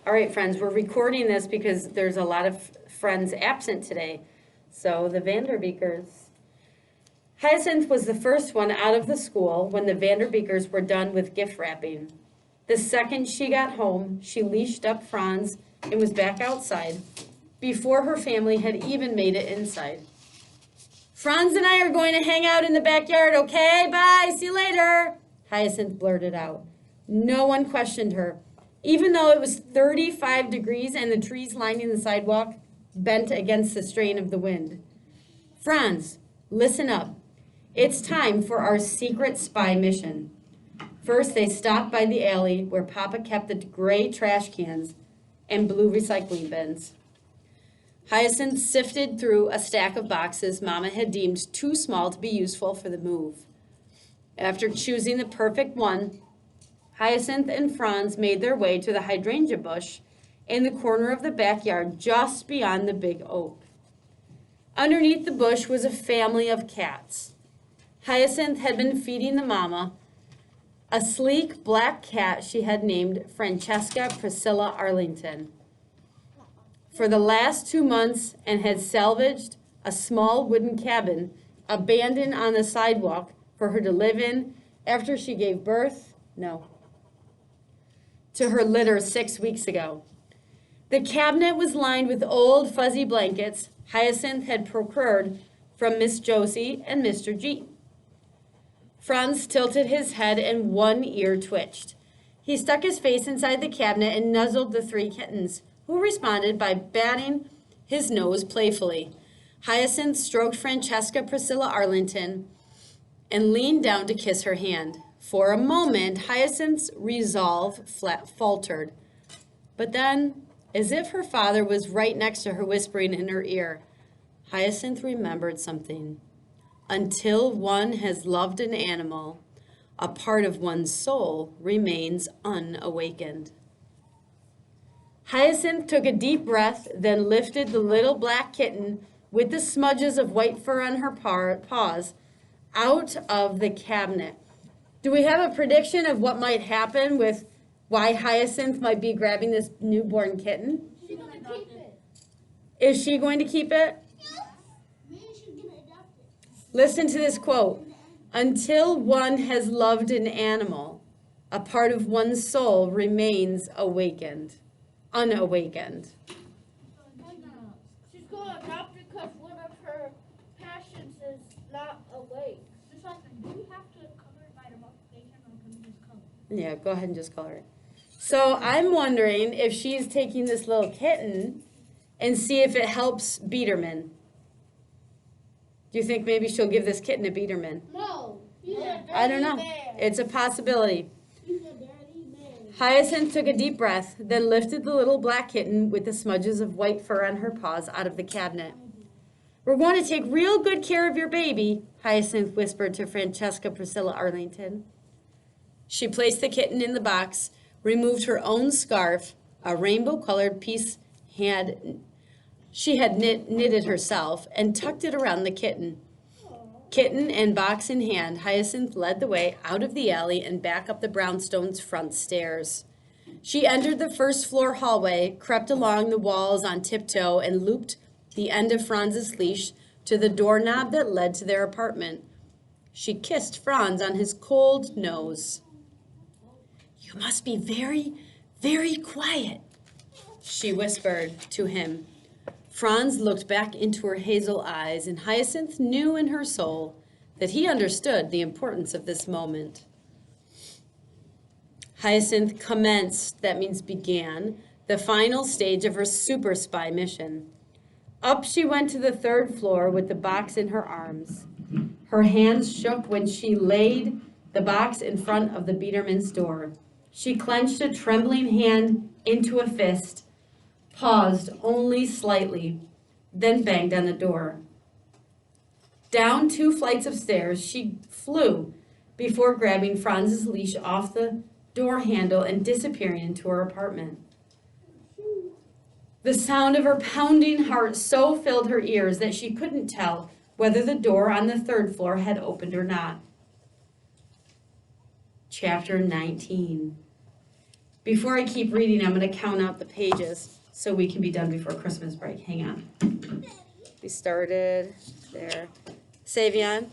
All right, friends, we're recording this because there's a lot of friends absent today. So the Vanderbeekers. Hyacinth was the first one out of the school when the Vanderbeekers were done with gift wrapping. The second she got home, she leashed up Franz and was back outside before her family had even made it inside. Franz and I are going to hang out in the backyard, okay? Bye, see you later, Hyacinth blurted out. No one questioned her, even though it was 35 degrees and the trees lining the sidewalk bent against the strain of the wind. Franz, listen up. It's time for our secret spy mission. First, they stopped by the alley where Papa kept the gray trash cans and blue recycling bins. Hyacinth sifted through a stack of boxes Mama had deemed too small to be useful for the move. After choosing the perfect one, Hyacinth and Franz made their way to the hydrangea bush in the corner of the backyard just beyond the big oak. Underneath the bush was a family of cats. Hyacinth had been feeding the mama a sleek black cat she had named Francesca Priscilla Arlington for the last 2 months and had salvaged a small wooden cabin abandoned on the sidewalk for her to live in after she gave birth, to her litter 6 weeks ago. The cabinet was lined with old fuzzy blankets Hyacinth had procured from Miss Josie and Mr. G. Franz tilted his head and one ear twitched. He stuck his face inside the cabinet and nuzzled the 3 kittens, who responded by batting his nose playfully. Hyacinth stroked Francesca Priscilla Arlington and leaned down to kiss her hand. For a moment, Hyacinth's resolve faltered. But then, as if her father was right next to her whispering in her ear, Hyacinth remembered something. Until one has loved an animal, a part of one's soul remains unawakened. Hyacinth took a deep breath, then lifted the little black kitten with the smudges of white fur on her paws out of the cabinet. Do we have a prediction of what might happen with why Hyacinth might be grabbing this newborn kitten? She's going to keep it. Is she going to keep it? Yes. Maybe she's going to adopt it. Listen to this quote. Until one has loved an animal, a part of one's soul remains unawakened. She's going to adopt it because one of her passions is not awake. Just like, do we have to cover it by the multiplication or can we just color it? Yeah, go ahead and just color it. So I'm wondering if she's taking this little kitten and see if it helps Biederman. Do you think maybe she'll give this kitten a Biederman? No. He's a dirty I don't know. bear. It's a possibility. He's a dirty bear. Hyacinth took a deep breath, then lifted the little black kitten with the smudges of white fur on her paws out of the cabinet. We're going to take real good care of your baby, Hyacinth whispered to Francesca Priscilla Arlington. She placed the kitten in the box, removed her own scarf, a rainbow-colored piece she had knitted herself, and tucked it around the kitten. Kitten and box in hand, Hyacinth led the way out of the alley and back up the brownstone's front stairs. She entered the first-floor hallway, crept along the walls on tiptoe, and looped the end of Franz's leash to the doorknob that led to their apartment. She kissed Franz on his cold nose. "You must be very, very quiet," she whispered to him. Franz looked back into her hazel eyes, and Hyacinth knew in her soul that he understood the importance of this moment. Hyacinth commenced, that means began, the final stage of her super spy mission. Up she went to the 3rd floor with the box in her arms. Her hands shook when she laid the box in front of the Biederman's door. She clenched a trembling hand into a fist, paused only slightly, then banged on the door. Down 2 flights of stairs she flew before grabbing Franz's leash off the door handle and disappearing into her apartment. The sound of her pounding heart so filled her ears that she couldn't tell whether the door on the 3rd floor had opened or not. Chapter 19. Before I keep reading, I'm going to count out the pages so we can be done before Christmas break. Hang on. We started there. Savion,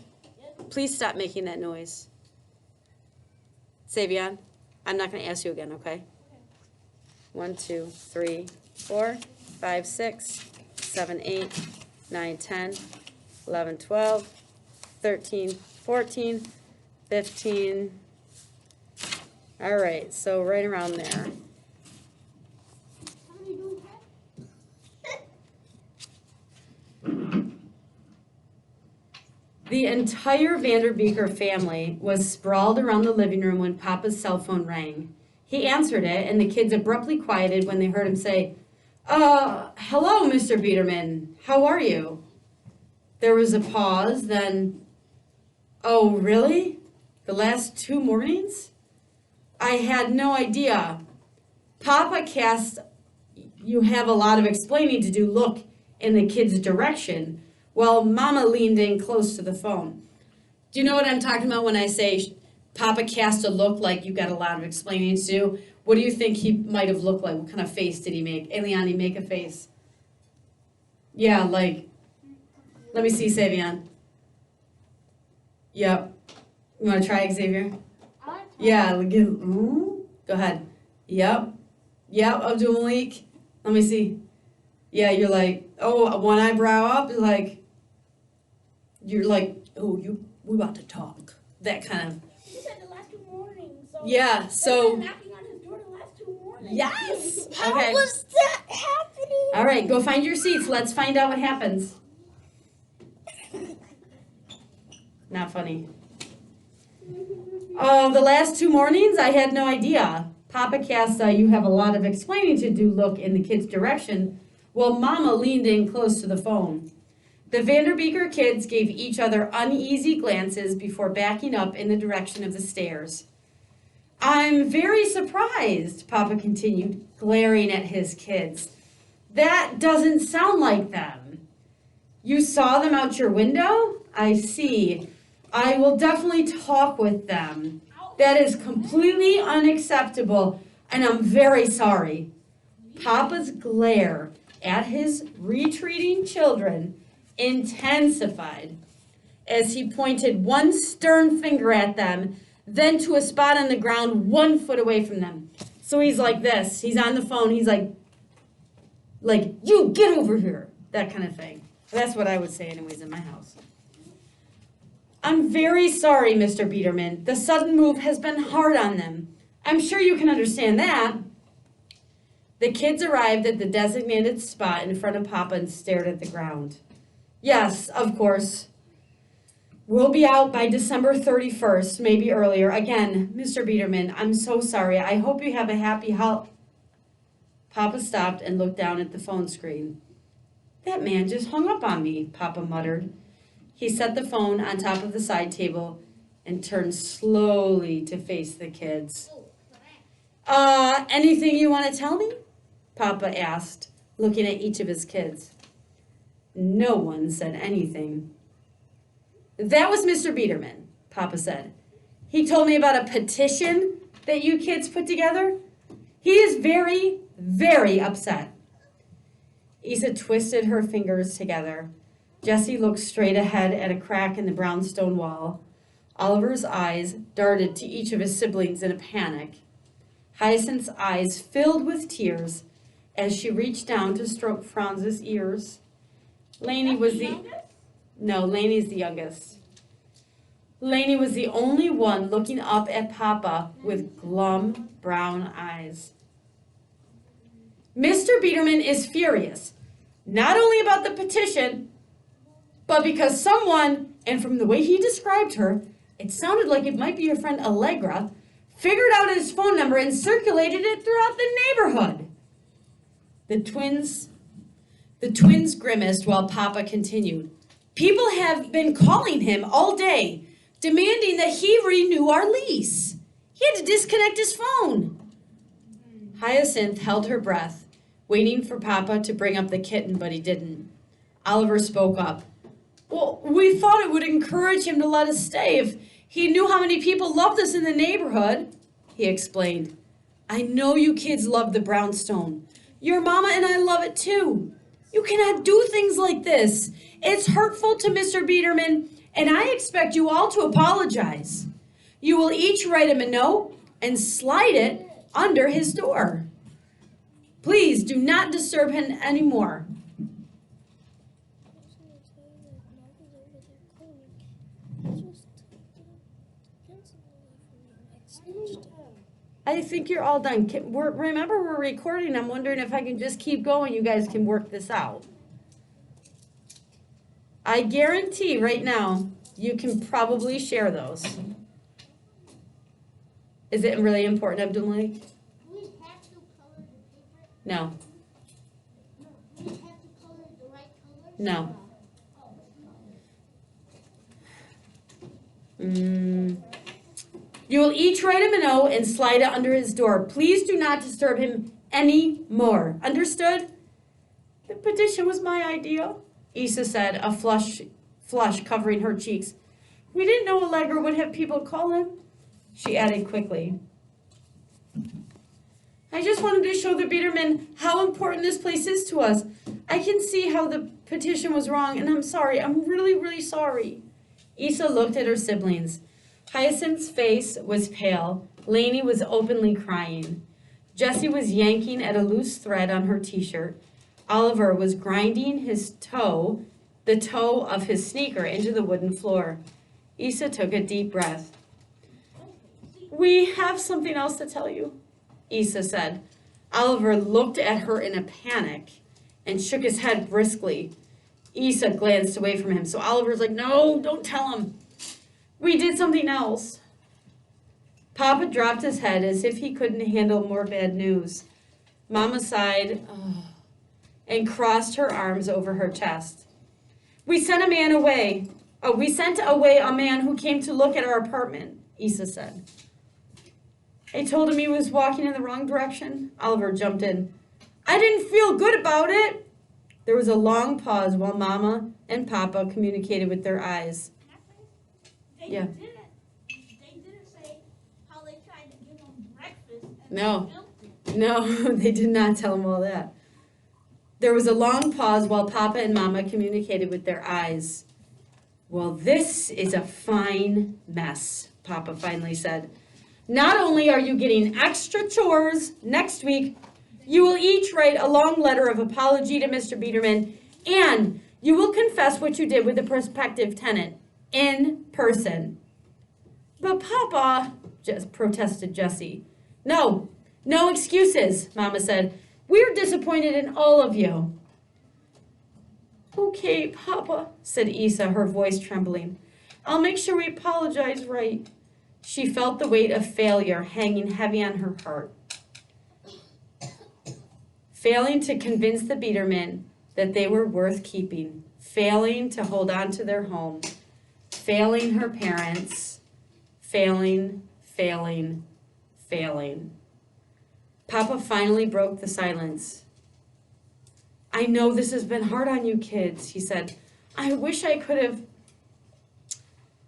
please stop making that noise. Savion, I'm not going to ask you again, okay? 1, 2, 3, 4, 5, 6, 7, 8, 9, 10, 11, 12, 13, 14, 15. All right, so right around there. The entire Vanderbeeker family was sprawled around the living room when Papa's cell phone rang. He answered it, and the kids abruptly quieted when they heard him say, hello, Mr. Biederman. How are you? There was a pause, then, oh, really? The last 2 mornings? I had no idea. Papa cast, you have a lot of explaining to do, look in the kid's direction, while Mama leaned in close to the phone. Do you know what I'm talking about when I say Papa cast a look like you got a lot of explaining to do? What do you think he might have looked like? What kind of face did he make? Eliani, make a face. Yeah, like, let me see, Savion. Yep. You want to try, Xavier? Yeah, go ahead. Yep. Abdul Malik. Let me see. Yeah, you're like, oh, one eyebrow up, you're like, oh, we about to talk. That kind of. He said the last 2 mornings. So yeah, so. Knocking on his door the last 2 mornings. Yes. How okay. was that happening? All right, go find your seats. Let's find out what happens. Not funny. Oh, the last 2 mornings, I had no idea. Papa cast, you have a lot of explaining to do, look in the kid's direction, while Mama leaned in close to the phone. The Vanderbeeker kids gave each other uneasy glances before backing up in the direction of the stairs. I'm very surprised, Papa continued, glaring at his kids. That doesn't sound like them. You saw them out your window? I see. I will definitely talk with them. That is completely unacceptable, and I'm very sorry. Papa's glare at his retreating children intensified as he pointed one stern finger at them, then to a spot on the ground 1 foot away from them. So he's like this. He's on the phone. He's like, you get over here. That kind of thing. That's what I would say anyways in my house. I'm very sorry, Mr. Biederman. The sudden move has been hard on them. I'm sure you can understand that. The kids arrived at the designated spot in front of Papa and stared at the ground. Yes, of course. We'll be out by December 31st, maybe earlier. Again, Mr. Biederman, I'm so sorry. I hope you have a happy Papa stopped and looked down at the phone screen. That man just hung up on me, Papa muttered. He set the phone on top of the side table and turned slowly to face the kids. Anything you want to tell me? Papa asked, looking at each of his kids. No one said anything. That was Mr. Biederman, Papa said. He told me about a petition that you kids put together. He is very, very upset. Isa twisted her fingers together. Jessie looked straight ahead at a crack in the brownstone wall. Oliver's eyes darted to each of his siblings in a panic. Hyacinth's eyes filled with tears as she reached down to stroke Franz's ears. Lainey was Lainey's the youngest. Lainey was the only one looking up at Papa with glum brown eyes. Mr. Biederman is furious, not only about the petition, but because someone, and from the way he described her, it sounded like it might be your friend Allegra, figured out his phone number and circulated it throughout the neighborhood. The twins grimaced while Papa continued. People have been calling him all day, demanding that he renew our lease. He had to disconnect his phone. Hyacinth held her breath, waiting for Papa to bring up the kitten, but he didn't. Oliver spoke up. Well, we thought it would encourage him to let us stay if he knew how many people loved us in the neighborhood, he explained. I know you kids love the brownstone. Your mama and I love it too. You cannot do things like this. It's hurtful to Mr. Biederman, and I expect you all to apologize. You will each write him a note and slide it under his door. Please do not disturb him anymore. I think you're all done. Remember, we're recording. I'm wondering if I can just keep going. You guys can work this out. I guarantee right now you can probably share those. Is it really important, Abdullah? Do we have to color the paper? No. No. Do we have to color the right color? No. You will each write him a note and slide it under his door. Please do not disturb him any more. Understood? The petition was my idea, Issa said, a flush covering her cheeks. We didn't know Allegra would have people call him, she added quickly. I just wanted to show the Biederman how important this place is to us. I can see how the petition was wrong, and I'm sorry. I'm really, really sorry. Issa looked at her siblings. Hyacinth's face was pale. Lainey was openly crying. Jessie was yanking at a loose thread on her t-shirt. Oliver was grinding the toe of his sneaker into the wooden floor. Issa took a deep breath. We have something else to tell you, Issa said. Oliver looked at her in a panic and shook his head briskly. Issa glanced away from him, so Oliver's like, no, don't tell him. We did something else. Papa dropped his head as if he couldn't handle more bad news. Mama sighed and crossed her arms over her chest. We sent away a man who came to look at our apartment, Issa said. I told him he was walking in the wrong direction. Oliver jumped in. I didn't feel good about it. There was a long pause while Mama and Papa communicated with their eyes. They didn't say how they tried to give him breakfast. And No, they did not tell him all that. There was a long pause while Papa and Mama communicated with their eyes. Well, this is a fine mess, Papa finally said. Not only are you getting extra chores next week, you will each write a long letter of apology to Mr. Biederman, and you will confess what you did with the prospective tenant in person. But Papa, protested Jessie. No excuses, Mama said. We're disappointed in all of you. Okay, Papa, said Issa, her voice trembling. I'll make sure we apologize right. She felt the weight of failure hanging heavy on her heart. Failing to convince the Biederman that they were worth keeping, failing to hold on to their home, failing her parents, failing. Papa finally broke the silence. I know this has been hard on you kids, he said. I wish I could have.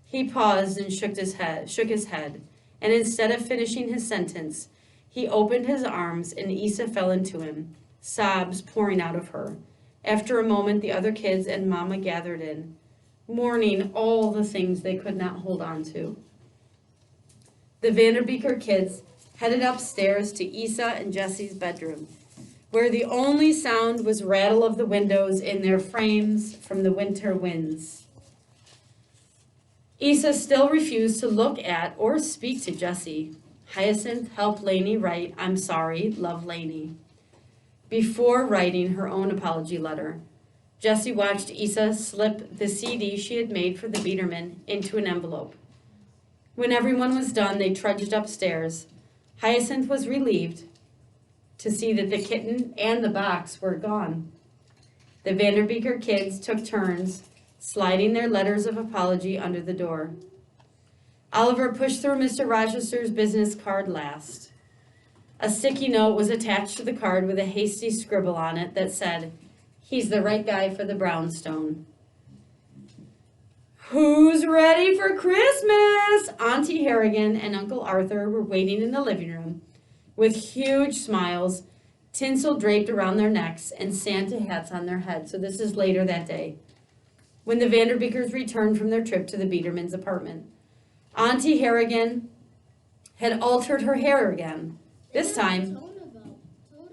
He paused and shook his head, and instead of finishing his sentence, he opened his arms and Issa fell into him, sobs pouring out of her. After a moment, the other kids and Mama gathered in, mourning all the things they could not hold on to. The Vanderbeeker kids headed upstairs to Issa and Jessie's bedroom, where the only sound was rattle of the windows in their frames from the winter winds. Issa still refused to look at or speak to Jessie. Hyacinth helped Lainey write, I'm sorry, love Lainey, before writing her own apology letter. Jessie watched Issa slip the CD she had made for the Biederman into an envelope. When everyone was done, they trudged upstairs. Hyacinth was relieved to see that the kitten and the box were gone. The Vanderbeeker kids took turns sliding their letters of apology under the door. Oliver pushed through Mr. Rochester's business card last. A sticky note was attached to the card with a hasty scribble on it that said, he's the right guy for the brownstone. Who's ready for Christmas? Auntie Harrigan and Uncle Arthur were waiting in the living room. with huge smiles, tinsel draped around their necks, and Santa hats on their heads. So this is later that day, when the Vanderbeekers returned from their trip to the Biederman's apartment. Auntie Harrigan had altered her hair again. This time, Told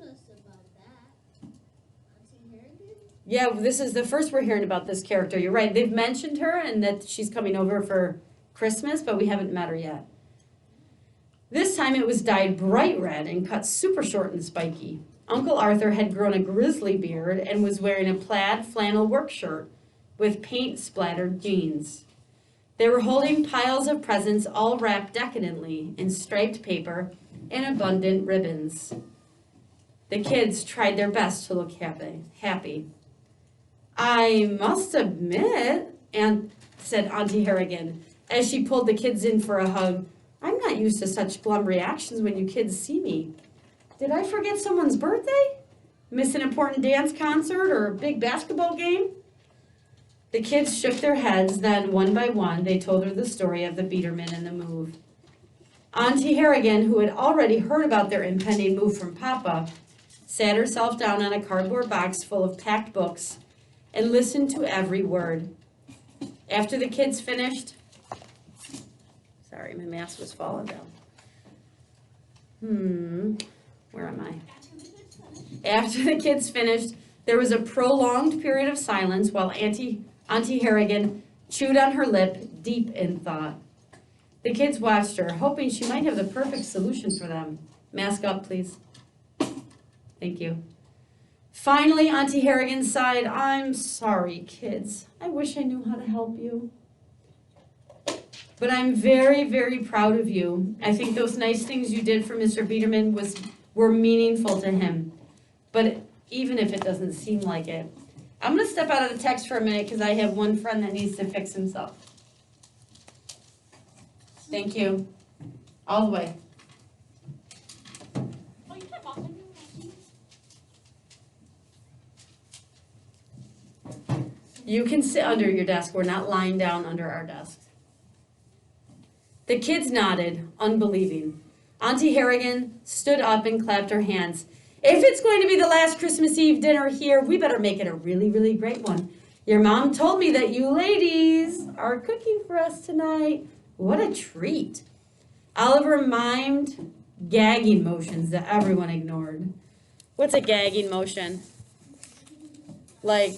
us about that. Auntie Harrigan? yeah, this is the first we're hearing about this character. You're right. They've mentioned her and that she's coming over for Christmas, but we haven't met her yet. This time it was dyed bright red and cut super short and spiky. Uncle Arthur had grown a grizzly beard and was wearing a plaid flannel work shirt with paint-splattered jeans. They were holding piles of presents all wrapped decadently in striped paper and abundant ribbons. The kids tried their best to look happy. I must admit, said Auntie Harrigan, as she pulled the kids in for a hug, I'm not used to such glum reactions when you kids see me. Did I forget someone's birthday? Miss an important dance concert or a big basketball game? The kids shook their heads, then one by one they told her the story of the Biederman and the move. Auntie Harrigan, who had already heard about their impending move from Papa, sat herself down on a cardboard box full of packed books and listened to every word. After the kids finished, sorry, my mask was falling down. Where am I? After the kids finished, there was a prolonged period of silence while Auntie Harrigan chewed on her lip, deep in thought. The kids watched her, hoping she might have the perfect solution for them. Mask up, please. Thank you. Finally, Auntie Harrigan sighed, I'm sorry, kids. I wish I knew how to help you. But I'm very, very proud of you. I think those nice things you did for Mr. Biederman were meaningful to him. But even if it doesn't seem like it. I'm going to step out of the text for a minute because I have one friend that needs to fix himself. Thank you. All the way. You can sit under your desk. We're not lying down under our desks. The kids nodded, unbelieving. Auntie Harrigan stood up and clapped her hands. If it's going to be the last Christmas Eve dinner here, we better make it a really, really great one. Your mom told me that you ladies are cooking for us tonight. What a treat. Oliver mimed gagging motions that everyone ignored. What's a gagging motion? Like.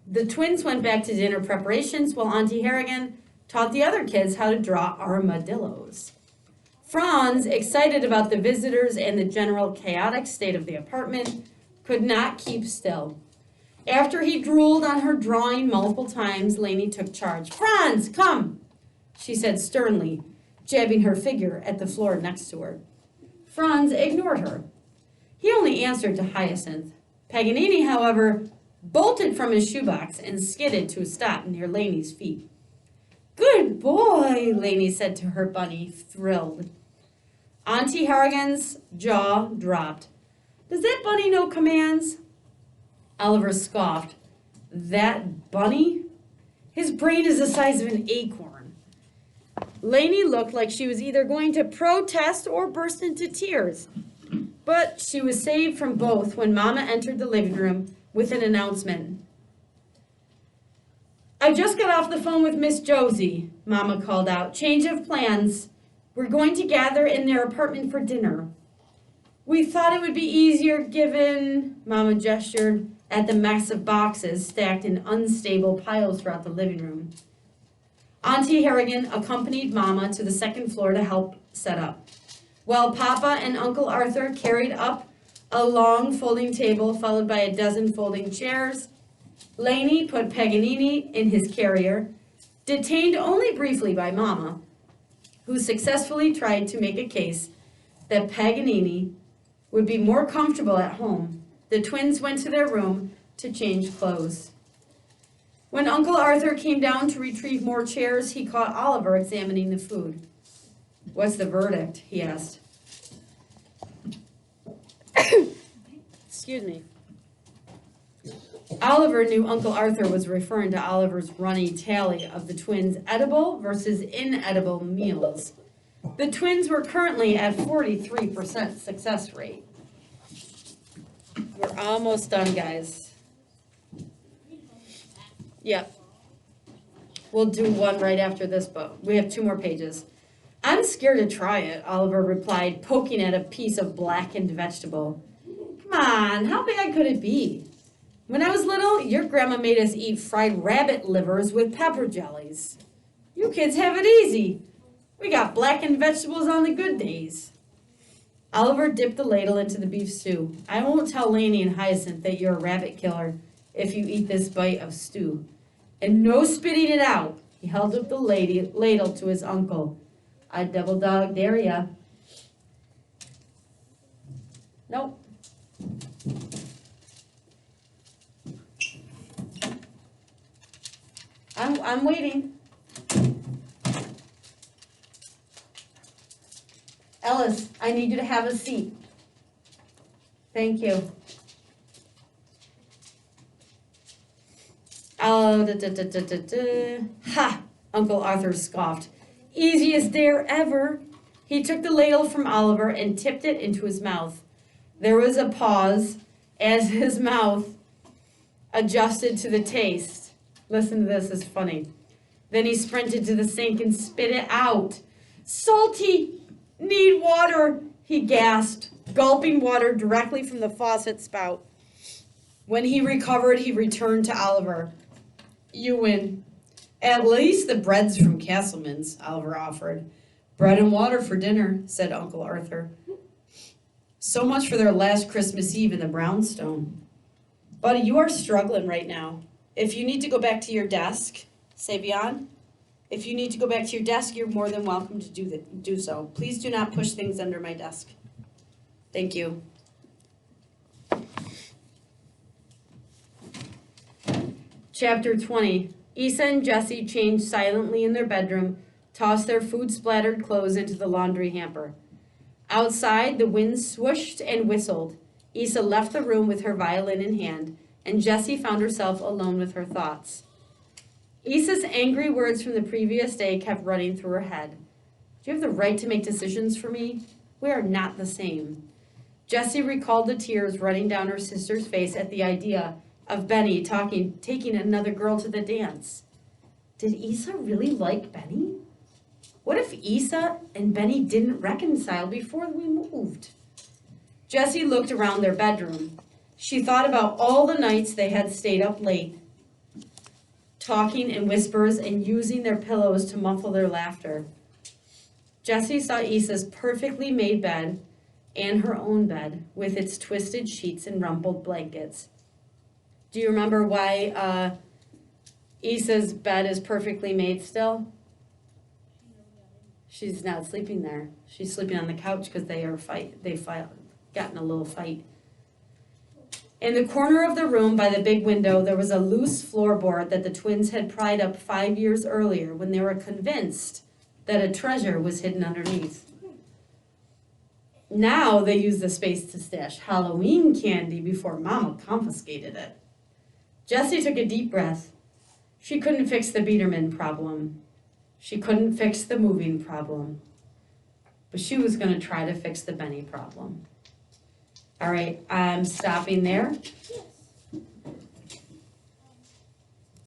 The twins went back to dinner preparations while Auntie Harrigan taught the other kids how to draw armadillos. Franz, excited about the visitors and the general chaotic state of the apartment, could not keep still. After he drooled on her drawing multiple times, Lainey took charge. Franz, come, she said sternly, jabbing her figure at the floor next to her. Franz ignored her. He only answered to Hyacinth. Paganini, however, bolted from his shoebox and skidded to a stop near Lainey's feet. Good boy, Lainey said to her bunny, thrilled. Auntie Harrigan's jaw dropped. Does that bunny know commands? Oliver scoffed. That bunny? His brain is the size of an acorn. Lainey looked like she was either going to protest or burst into tears. But she was saved from both when Mama entered the living room with an announcement. I just got off the phone with Miss Josie, Mama called out. Change of plans. We're going to gather in their apartment for dinner. We thought it would be easier given, Mama gestured at the mess of boxes stacked in unstable piles throughout the living room. Auntie Harrigan accompanied Mama to the second floor to help set up, while Papa and Uncle Arthur carried up a long folding table followed by a dozen folding chairs. Lainey put Paganini in his carrier, detained only briefly by Mama, who successfully tried to make a case that Paganini would be more comfortable at home. The twins went to their room to change clothes. When Uncle Arthur came down to retrieve more chairs, he caught Oliver examining the food. What's the verdict? He asked. Excuse me. Oliver knew Uncle Arthur was referring to Oliver's running tally of the twins' edible versus inedible meals. The twins were currently at 43% success rate. We're almost done, guys. Yep. We'll do one right after this, but we have 2 more pages. I'm scared to try it, Oliver replied, poking at a piece of blackened vegetable. Come on, how bad could it be? When I was little, your grandma made us eat fried rabbit livers with pepper jellies. You kids have it easy. We got blackened vegetables on the good days. Oliver dipped the ladle into the beef stew. I won't tell Laney and Hyacinth that you're a rabbit killer if you eat this bite of stew. And no spitting it out. He held up the ladle to his uncle. I double dog dare ya. Nope. I'm waiting. Ellis, I need you to have a seat. Thank you. Oh, Ha! Uncle Arthur scoffed. Easiest dare ever. He took the ladle from Oliver and tipped it into his mouth. There was a pause as his mouth adjusted to the taste. Listen to this, it's funny. Then he sprinted to the sink and spit it out. Salty! Need water! He gasped, gulping water directly from the faucet spout. When he recovered, he returned to Oliver. You win. At least the bread's from Castleman's, Oliver offered. Bread and water for dinner, said Uncle Arthur. So much for their last Christmas Eve in the brownstone. Buddy, you are struggling right now. If you need to go back to your desk, Savion, if you need to go back to your desk, you're more than welcome to do so. Please do not push things under my desk. Thank you. Chapter 20. Issa and Jessie changed silently in their bedroom, tossed their food-splattered clothes into the laundry hamper. Outside, the wind swooshed and whistled. Issa left the room with her violin in hand, and Jessie found herself alone with her thoughts. Issa's angry words from the previous day kept running through her head. Do you have the right to make decisions for me? We are not the same. Jessie recalled the tears running down her sister's face at the idea of Benny taking another girl to the dance. Did Issa really like Benny? What if Issa and Benny didn't reconcile before we moved? Jessie looked around their bedroom. She thought about all the nights they had stayed up late, talking in whispers and using their pillows to muffle their laughter. Jessie saw Issa's perfectly made bed and her own bed with its twisted sheets and rumpled blankets. Do you remember why Issa's bed is perfectly made still? She's not sleeping there. She's sleeping on the couch because they've gotten a little fight. In the corner of the room by the big window, there was a loose floorboard that the twins had pried up 5 years earlier when they were convinced that a treasure was hidden underneath. Now they used the space to stash Halloween candy before Mama confiscated it. Jessie took a deep breath. She couldn't fix the Biederman problem. She couldn't fix the moving problem. But she was going to try to fix the Benny problem. All right, I'm stopping there.